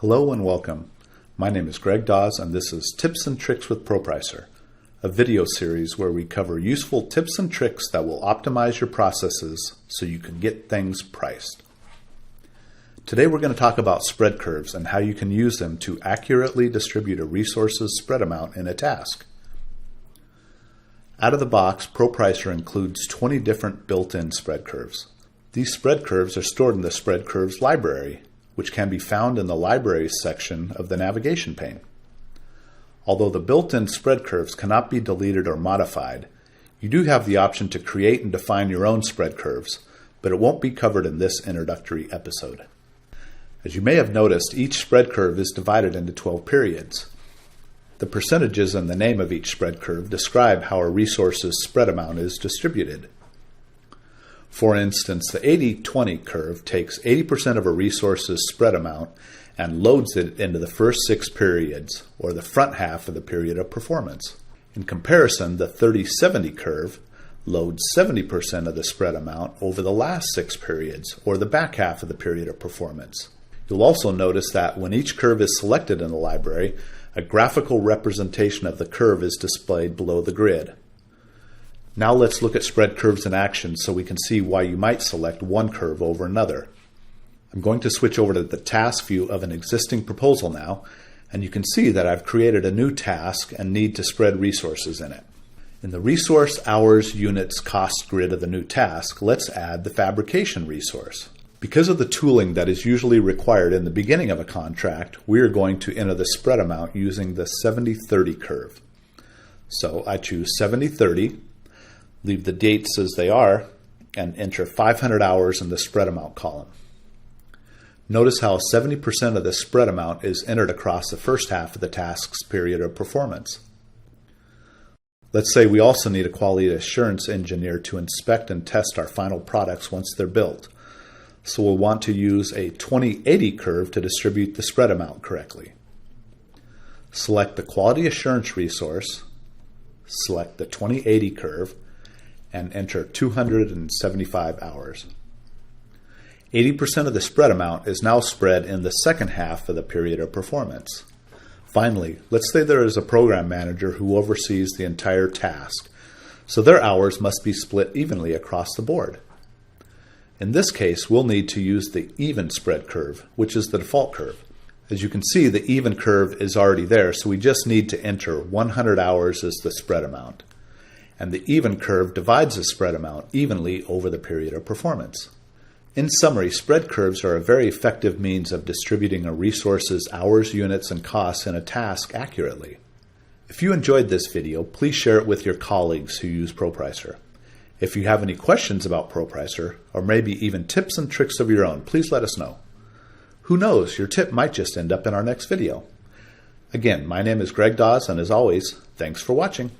Hello and welcome. My name is Greg Dawes and this is Tips and Tricks with ProPricer, a video series where we cover useful tips and tricks that will optimize your processes so you can get things priced. Today we're going to talk about spread curves and how you can use them to accurately distribute a resource's spread amount in a task. Out of the box, ProPricer includes 20 different built-in spread curves. These spread curves are stored in the Spread Curves library, which can be found in the Libraries section of the navigation pane. Although the built-in spread curves cannot be deleted or modified, you do have the option to create and define your own spread curves, but it won't be covered in this introductory episode. As you may have noticed, each spread curve is divided into 12 periods. The percentages in the name of each spread curve describe how a resource's spread amount is distributed. For instance, the 80-20 curve takes 80% of a resource's spread amount and loads it into the first 6 periods, or the front half of the period of performance. In comparison, the 30-70 curve loads 70% of the spread amount over the last 6 periods, or the back half of the period of performance. You'll also notice that when each curve is selected in the library, a graphical representation of the curve is displayed below the grid. Now let's look at spread curves in action so we can see why you might select one curve over another. I'm going to switch over to the task view of an existing proposal now, and you can see that I've created a new task and need to spread resources in it. In the resource, hours, units, cost grid of the new task, let's add the fabrication resource. Because of the tooling that is usually required in the beginning of a contract, we are going to enter the spread amount using the 70-30 curve. So I choose 70-30. Leave the dates as they are, and enter 500 hours in the spread amount column. Notice how 70% of the spread amount is entered across the first half of the task's period of performance. Let's say we also need a quality assurance engineer to inspect and test our final products once they're built. So we'll want to use a 20-80 curve to distribute the spread amount correctly. Select the quality assurance resource, select the 20-80 curve, and enter 275 hours. 80% of the spread amount is now spread in the second half of the period of performance. Finally, let's say there is a program manager who oversees the entire task, so their hours must be split evenly across the board. In this case, we'll need to use the even spread curve, which is the default curve. As you can see, the even curve is already there, so we just need to enter 100 hours as the spread amount. And the even curve divides the spread amount evenly over the period of performance. In summary, spread curves are a very effective means of distributing a resource's hours, units, and costs in a task accurately. If you enjoyed this video, please share it with your colleagues who use ProPricer. If you have any questions about ProPricer, or maybe even tips and tricks of your own, please let us know. Who knows, your tip might just end up in our next video. Again, my name is Greg Dawes, and as always, thanks for watching.